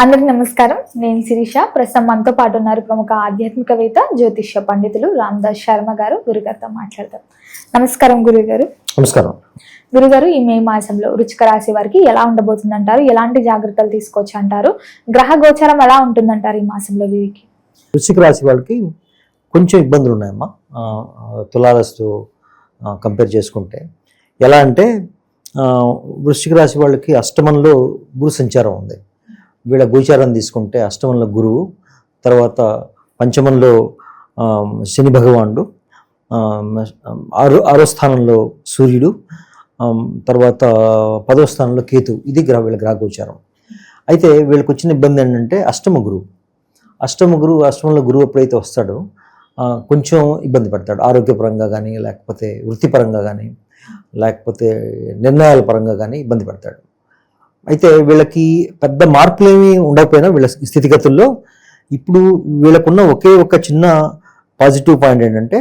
అందరికి నమస్కారం. నేను శిరీష. ప్రస్తుతం మనతో పాటు ఉన్నారు ప్రముఖ ఆధ్యాత్మికవేత్త జ్యోతిష్య పండితులు రామదాస్ శర్మ గారు. గురుగారితో మాట్లాడతాం. నమస్కారం గురుగారు. నమస్కారం గురుగారు, ఈ మే మాసంలో వృశ్చిక రాశి వారికి ఎలా ఉండబోతుందంటారు? ఎలాంటి జాగ్రత్తలు తీసుకోవచ్చు అంటారు? గ్రహ గోచారం ఎలా ఉంటుందంటారు ఈ మాసంలో వీరికి? వృశ్చిక రాశి వాళ్ళకి కొంచెం ఇబ్బందులు ఉన్నాయమ్మా. తులారాశితో కంపేర్ చేసుకుంటే ఎలా అంటే వృశ్చిక రాశి వాళ్ళకి అష్టమంలో గురు సంచారం ఉంది. వీళ్ళ గోచారం తీసుకుంటే అష్టమంలో గురువు, తర్వాత పంచమంలో శని భగవానుడు, ఆరో స్థానంలో సూర్యుడు, తర్వాత 10వ స్థానంలో కేతు. ఇది వీళ్ళ గ్రహ గోచారం. అయితే వీళ్ళకి వచ్చిన ఇబ్బంది ఏంటంటే అష్టమంలో గురువు ఎప్పుడైతే వస్తాడో కొంచెం ఇబ్బంది పడతాడు. ఆరోగ్యపరంగా కానీ, లేకపోతే వృత్తిపరంగా కానీ, లేకపోతే నిర్ణయాల పరంగా కానీ ఇబ్బంది పడతాడు. అయితే వీళ్ళకి పెద్ద మార్పులు ఏమీ ఉండకపోయినా వీళ్ళ స్థితిగతుల్లో ఇప్పుడు వీళ్ళకున్న ఒకే ఒక చిన్న పాజిటివ్ పాయింట్ ఏంటంటే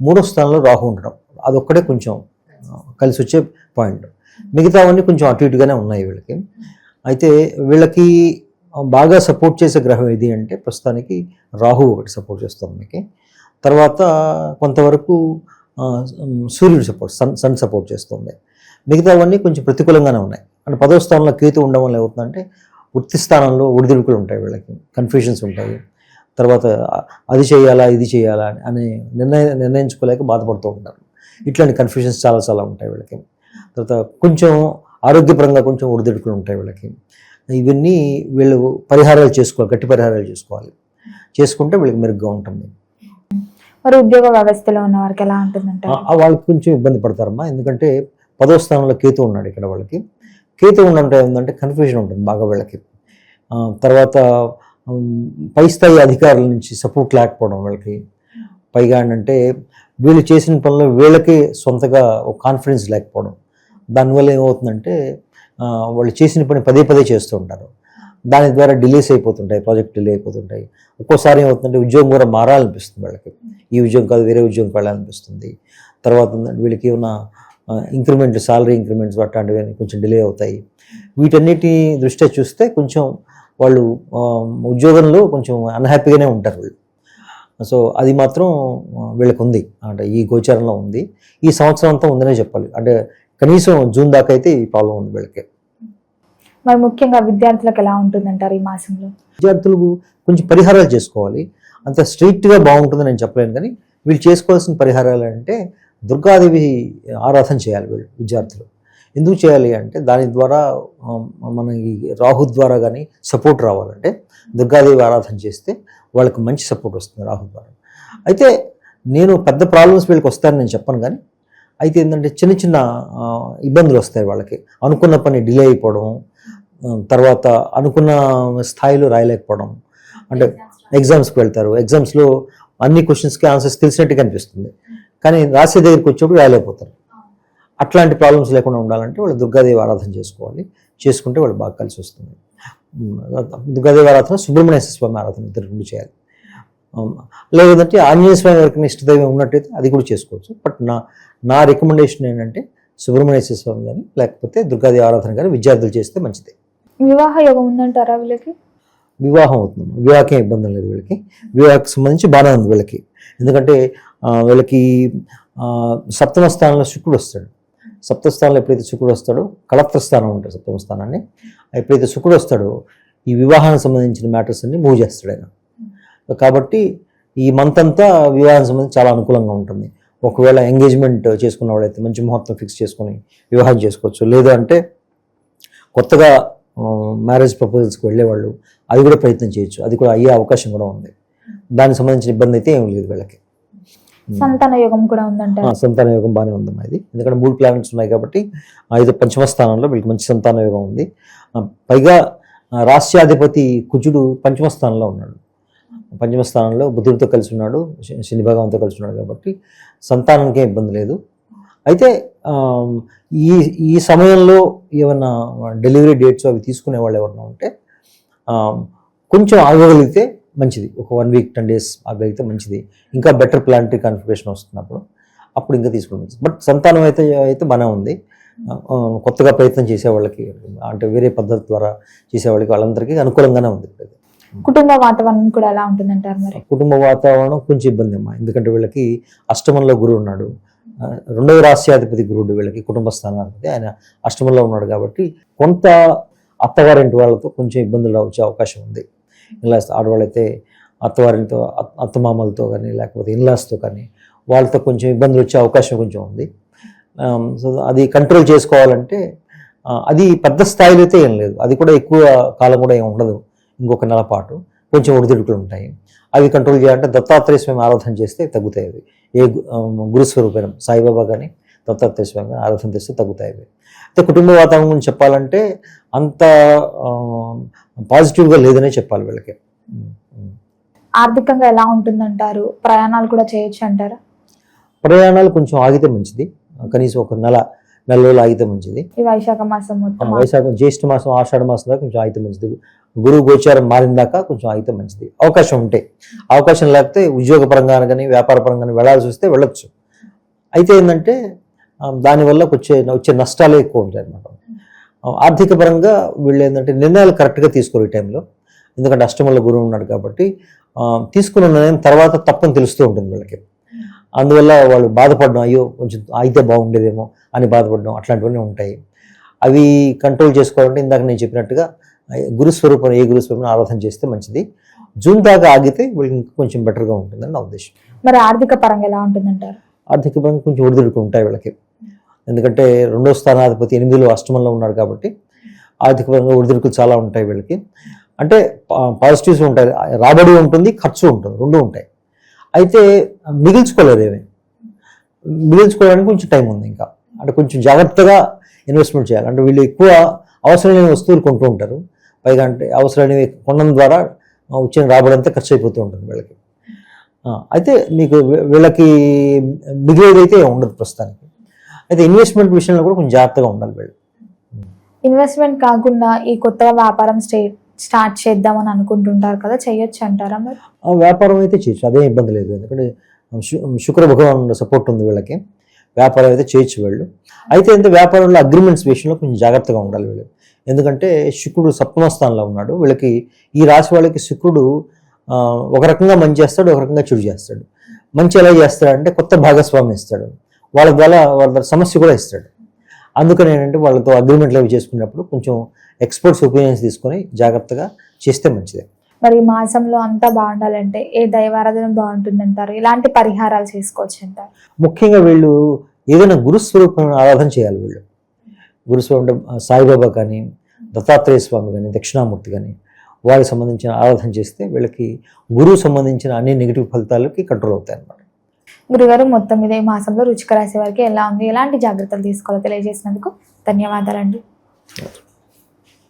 3వ స్థానంలో రాహు ఉండడం. అదొక్కడే కొంచెం కలిసి వచ్చే పాయింట్. మిగతావన్నీ కొంచెం అటు ఇటుగానే ఉన్నాయి వీళ్ళకి. అయితే వీళ్ళకి బాగా సపోర్ట్ చేసే గ్రహం ఏది అంటే ప్రస్తుతానికి రాహు ఒకటి సపోర్ట్ చేస్తుంది మనకి. తర్వాత కొంతవరకు సూర్యుడు సన్ సపోర్ట్ చేస్తుంది. మిగతావన్నీ కొంచెం ప్రతికూలంగానే ఉన్నాయి. అంటే 10వ స్థానంలో కేతు ఉండడం వల్ల ఏమవుతుందంటే వృత్తి స్థానంలో ఒడిదుడుకులు ఉంటాయి, వీళ్ళకి కన్ఫ్యూషన్స్ ఉంటాయి. తర్వాత అది చేయాలా ఇది చేయాలా అని నిర్ణయించుకోలేక బాధపడుతూ ఉంటారు. ఇట్లాంటి కన్ఫ్యూషన్స్ చాలా ఉంటాయి వీళ్ళకి. తర్వాత కొంచెం ఆరోగ్యపరంగా కొంచెం ఒడిదుడుకులు ఉంటాయి వీళ్ళకి. ఇవన్నీ వీళ్ళు పరిహారాలు చేసుకోవాలి, గట్టి పరిహారాలు చేసుకోవాలి. చేసుకుంటే వీళ్ళకి మెరుగ్గా ఉంటుంది. మరి ఉద్యోగ వ్యవస్థలో ఉన్న వారికి ఎలా ఉంటుందంటే వాళ్ళకి కొంచెం ఇబ్బంది పడతారమ్మా. ఎందుకంటే 10వ స్థానంలో కేతు ఉన్నాడు. ఇక్కడ వాళ్ళకి కేతు ఉండంటే ఏంటంటే కన్ఫ్యూజన్ ఉంటుంది బాగా వీళ్ళకి. తర్వాత పై స్థాయి అధికారుల నుంచి సపోర్ట్ లేకపోవడం వీళ్ళకి. పైగా ఏంటంటే వీళ్ళు చేసిన పనిలో వీళ్ళకి సొంతగా ఒక కాన్ఫిడెన్స్ లేకపోవడం. దానివల్ల ఏమవుతుందంటే వాళ్ళు చేసిన పని పదే చేస్తూ ఉంటారు. దాని ద్వారా డిలేస్ అయిపోతుంటాయి, ప్రాజెక్ట్ డిలే అయిపోతుంటాయి. ఒక్కోసారి ఏమవుతుందంటే ఉద్యోగం కూడా మారాలనిపిస్తుంది వాళ్ళకి. ఈ ఉద్యోగం కాదు వేరే ఉద్యోగం వెళ్ళాలనిపిస్తుంది. తర్వాత వీళ్ళకి ఏమైనా ఇంక్రిమెంట్, సాలరీ ఇంక్రిమెంట్స్ అట్లాంటివి కొంచెం డిలే అవుతాయి. వీటన్నిటి దృష్ట్యా చూస్తే కొంచెం వాళ్ళు ఉద్యోగంలో కొంచెం అన్హ్యాపీగానే ఉంటారు వీళ్ళు. సో అది మాత్రం వీళ్ళకి ఉంది, అంటే ఈ గోచారంలో ఉంది. ఈ సంవత్సరం అంతా ఉందనే చెప్పాలి. అంటే కనీసం జూన్ దాకా అయితే ఈ ప్రాబ్లం ఉంది వీళ్ళకి. మరి ముఖ్యంగా విద్యార్థులకు ఎలా ఉంటుందంటారు ఈ మాసంలో? విద్యార్థులు కొంచెం పరిహారాలు చేసుకోవాలి. అంత స్ట్రిక్ట్గా బాగుంటుందని నేను చెప్పలేను, కానీ వీళ్ళు చేసుకోవాల్సిన పరిహారాలు అంటే దుర్గాదేవి ఆరాధన చేయాలి వీళ్ళు విద్యార్థులు. ఎందుకు చేయాలి అంటే దాని ద్వారా మనకి రాహు ద్వారా కానీ సపోర్ట్ రావాలంటే దుర్గాదేవి ఆరాధన చేస్తే వాళ్ళకి మంచి సపోర్ట్ వస్తుంది రాహు ద్వారా. అయితే నేను పెద్ద ప్రాబ్లమ్స్ వీళ్ళకి వస్తాయని నేను చెప్పను, కానీ అయితే ఏంటంటే చిన్న ఇబ్బందులు వస్తాయి వాళ్ళకి. అనుకున్న పని డిలే అయిపోవడం, తర్వాత అనుకున్న స్థాయిలో రాయలేకపోవడం. అంటే ఎగ్జామ్స్కి వెళ్తారు, ఎగ్జామ్స్లో అన్ని క్వశ్చన్స్కి ఆన్సర్స్ తెలిసినట్టుగా అనిపిస్తుంది, కానీ రాసే దగ్గరికి వచ్చేప్పుడు రాయలేకపోతారు. అట్లాంటి ప్రాబ్లమ్స్ లేకుండా ఉండాలంటే వాళ్ళు దుర్గాదేవి ఆరాధన చేసుకోవాలి. చేసుకుంటే వాళ్ళు బాగా కలిసి వస్తుంది. దుర్గాదేవి ఆరాధన, సుబ్రహ్మణ్యేశ్వర స్వామి ఆరాధన ఇద్దరు చేయాలి. లేదంటే ఆంజనేయ స్వామి ఎవరికి ఇష్టదైవం ఉన్నట్టయితే అది కూడా చేసుకోవచ్చు. బట్ నా రికమెండేషన్ ఏంటంటే సుబ్రహ్మణ్యేశ్వర స్వామి కానీ లేకపోతే దుర్గాదేవి ఆరాధన కానీ విద్యార్థులు చేస్తే మంచిది. వివాహ యోగం ఉందంటారా వీళ్ళకి? వివాహం అవుతుంది, వివాహం ఇబ్బంది లేదు వీళ్ళకి. వివాహకు సంబంధించి బాగానే ఉంది వీళ్ళకి. ఎందుకంటే వీళ్ళకి 7వ స్థానంలో శుక్రుడు వస్తాడు. 7వ స్థానంలో ఎప్పుడైతే శుక్రుడు వస్తాడో, కళత్ర స్థానం ఉంటుంది 7వ స్థానాన్ని. ఎప్పుడైతే శుక్రుడు వస్తాడో ఈ వివాహానికి సంబంధించిన మ్యాటర్స్ అన్ని మూవ్ చేస్తాడు ఆయన. కాబట్టి ఈ మంత్ అంతా వివాహానికి సంబంధించి చాలా అనుకూలంగా ఉంటుంది. ఒకవేళ ఎంగేజ్మెంట్ చేసుకున్న వాళ్ళైతే మంచి ముహూర్తం ఫిక్స్ చేసుకుని వివాహం చేసుకోవచ్చు. లేదు అంటే కొత్తగా మ్యారేజ్ ప్రపోజల్స్కి వెళ్ళేవాళ్ళు అది కూడా ప్రయత్నం చేయొచ్చు. అది కూడా అయ్యే అవకాశం కూడా ఉంది. దానికి సంబంధించిన ఇబ్బంది అయితే ఏం లేదు వీళ్ళకి. సంతాన యోగం కూడా ఉందంట. సంతాన యోగం బాగానే ఉందమ్మా. ఇది ఎందుకంటే 3 ప్లానెట్స్ ఉన్నాయి కాబట్టి 5వ స్థానంలో వీళ్ళకి మంచి సంతాన యోగం ఉంది. పైగా రాష్ట్రాధిపతి కుజుడు 5వ స్థానంలో ఉన్నాడు. 5వ స్థానంలో బుధుడితో కలిసి ఉన్నాడు, శని భగవాన్తో కలిసి ఉన్నాడు కాబట్టి సంతానానికే ఇబ్బంది లేదు. అయితే ఈ సమయంలో ఏమన్నా డెలివరీ డేట్స్ అవి తీసుకునే వాళ్ళు ఎవరన్నా ఉంటే కొంచెం ఆగగలిగితే మంచిది. ఒక 1 వీక్ 10 డేస్ ఆగలిగితే మంచిది. ఇంకా బెటర్ ప్లానటరీ కాన్ఫిగరేషన్ వస్తున్నప్పుడు అప్పుడు ఇంకా తీసుకోవచ్చు. బట్ సంతానం అయితే బాగానే ఉంది. కొత్తగా ప్రయత్నం చేసే వాళ్ళకి, అంటే వేరే పద్ధతి ద్వారా చేసే వాళ్ళందరికీ అనుకూలంగానే ఉంది. కుటుంబ వాతావరణం కూడా ఎలా ఉంటుందంటారు మరి? కుటుంబ వాతావరణం కొంచెం ఇబ్బంది అమ్మా, ఎందుకంటే వీళ్ళకి అష్టమంలో గురువు ఉన్నాడు, రెండవ రాశ్యాధిపతి గురుడు వీళ్ళకి కుటుంబ స్థానాధిపతి, ఆయన అష్టమంలో ఉన్నాడు కాబట్టి కొంత అత్తవారింటి వాళ్ళతో కొంచెం ఇబ్బందులు వచ్చే అవకాశం ఉంది. ఇన్లాస్ ఆడవాళ్ళైతే అత్తవారింటితో, అత్తమామలతో కానీ లేకపోతే ఇన్లాస్తో కానీ వాళ్ళతో కొంచెం ఇబ్బందులు వచ్చే అవకాశం కొంచెం ఉంది. సో అది కంట్రోల్ చేసుకోవాలంటే అది పెద్ద స్థాయిలో అయితే ఏం లేదు, అది కూడా ఎక్కువ కాలం కూడా ఏం ఉండదు, ఇంకొక నెల పాటు కొంచెం ఒడిదుడుకులు ఉంటాయి. అవి కంట్రోల్ చేయాలంటే దత్తాత్రేయ స్వామి ఆరాధన చేస్తే తగ్గుతాయి. అవి ఏ గురుస్వరూపం సాయిబాబా కానీ దత్తాత్రేయ స్వామి ఆరాధన చేస్తే తగ్గుతాయి. అవి అయితే కుటుంబ వాతావరణం గురించి చెప్పాలంటే అంత పాజిటివ్గా లేదనే చెప్పాలి వీళ్ళకి. ఆర్థికంగా ఎలా ఉంటుందంటారు? ప్రయాణాలు కూడా చేయొచ్చు అంటారా? ప్రయాణాలు కొంచెం ఆగితే మంచిది, కనీసం ఒక నెల రోజులు ఆగితే మంచిది. ఈ వైశాఖ మాసం మొత్తం, వైశాఖ జ్యేష్ఠ మాసం ఆషాఢ మాసం దాకా కొంచెం ఆగితే మంచిది. గురువు గోచారం మారిన దాకా కొంచెం ఆగితే మంచిది. అవకాశం ఉంటే, అవకాశం లేకపోతే ఉద్యోగ పరంగా కానీ వ్యాపార పరంగా వెళ్ళాల్సి వస్తే వెళ్ళొచ్చు. అయితే ఏంటంటే దానివల్ల వచ్చే నష్టాలే ఎక్కువ ఉంటాయి అన్నమాట. ఆర్థిక పరంగా వీళ్ళు ఏంటంటే నిర్ణయాలు కరెక్ట్గా తీసుకోరు ఈ టైంలో, ఎందుకంటే అష్టమంలో గురువు ఉన్నాడు కాబట్టి తీసుకున్న నిర్ణయం తర్వాత తప్పని తెలుస్తూ ఉంటుంది వీళ్ళకి. అందువల్ల వాళ్ళు బాధపడడం, అయ్యో కొంచెం అయితే బాగుండేదేమో అని బాధపడడం, అట్లాంటివన్నీ ఉంటాయి. అవి కంట్రోల్ చేసుకోవాలంటే ఇందాక నేను చెప్పినట్టుగా గురుస్వరూపం ఏ గురుస్వరూపం ఆరాధన చేస్తే మంచిది. జూన్ దాకా ఆగితే వీళ్ళకి ఇంకా కొంచెం బెటర్గా ఉంటుందని నా ఉద్దేశం. మరి ఆర్థిక పరంగా ఎలా ఉంటుందంటారు? ఆర్థిక పరంగా కొంచెం ఒడిదుడుకులు ఉంటాయి వీళ్ళకి, ఎందుకంటే రెండో స్థానాధిపతి 8లో అష్టమంలో ఉన్నాడు కాబట్టి ఆర్థిక పరంగా ఒడిదుడుకులు చాలా ఉంటాయి వీళ్ళకి. అంటే పాజిటివ్స్ ఉంటాయి, రాబడి ఉంటుంది, ఖర్చు ఉంటుంది, రెండు ఉంటాయి. అయితే మిగిల్చుకోలేదు, మిగిల్చుకోవడానికి కొంచెం టైం ఉంది ఇంకా. అంటే కొంచెం జాగ్రత్తగా ఇన్వెస్ట్మెంట్ చేయాలి. అంటే వీళ్ళు ఎక్కువ అవసరమైన వస్తువులు కొంటూ ఉంటారు, పైగా అంటే అవసరమైనవి కొనడం ద్వారా వచ్చిన రాబడి అంతా ఖర్చు అయిపోతూ ఉంటుంది వీళ్ళకి. అయితే మీకు వీళ్ళకి మిగిలేదైతే ఉండదు ప్రస్తుతానికి. అయితే ఇన్వెస్ట్మెంట్ విషయంలో కూడా కొంచెం జాగ్రత్తగా ఉండాలి వీళ్ళు. ఇన్వెస్ట్మెంట్ కాకుండా ఈ కొత్తగా వ్యాపారం స్టార్ట్ చేద్దామని అనుకుంటుంటారు కదా, చేయొచ్చు అంటారా మరి? వ్యాపారం అయితే చేయొచ్చు, అదే ఇబ్బంది లేదు, ఎందుకంటే శుక్ర భగవాన్ సపోర్ట్ ఉంది వీళ్ళకి. వ్యాపారం అయితే చేయొచ్చు వీళ్ళు. అయితే వ్యాపారంలో అగ్రిమెంట్స్ విషయంలో కొంచెం జాగ్రత్తగా ఉండాలి వీళ్ళు, ఎందుకంటే శుక్రుడు సప్తమ స్థానంలో ఉన్నాడు. వీళ్ళకి ఈ రాశి వాళ్ళకి శుక్రుడు ఒక రకంగా మంచి చేస్తాడు, ఒక రకంగా చెడు చేస్తాడు. మంచి ఎలా చేస్తాడంటే కొత్త భాగస్వామి ఇస్తాడు, వాళ్ళ ద్వారా సమస్య కూడా ఇస్తాడు. అందుకని ఏంటంటే వాళ్ళతో అగ్రిమెంట్లు అవి చేసుకున్నప్పుడు కొంచెం ఎక్స్పర్ట్స్ ఒపీనియన్స్ తీసుకొని జాగ్రత్తగా చేస్తే మంచిదే. మరి ఈ మాసంలో అంతా బాగుండాలంటే ఏ దైవారాధన బాగుంటుందంటారు? ఇలాంటి పరిహారాలు చేసుకోవచ్చు అంటారు? ముఖ్యంగా వీళ్ళు ఏదైనా గురుస్వరూపం ఆరాధన చేయాలి. వీళ్ళు గురుస్వరూపం సాయిబాబా కానీ దత్తాత్రేయ స్వామి కానీ దక్షిణామూర్తి కానీ వారికి సంబంధించిన ఆరాధన చేస్తే వీళ్ళకి గురువు సంబంధించిన అన్ని నెగిటివ్ ఫలితాలకి కంట్రోల్ అవుతాయి అన్నమాట. గురుగారు, మొత్తం మీద ఈ మాసంలో వృశ్చిక రాశి వారికి ఎలా ఉంది, ఎలాంటి జాగ్రత్తలు తీసుకోవాలో తెలియజేసినందుకు ధన్యవాదాలండి.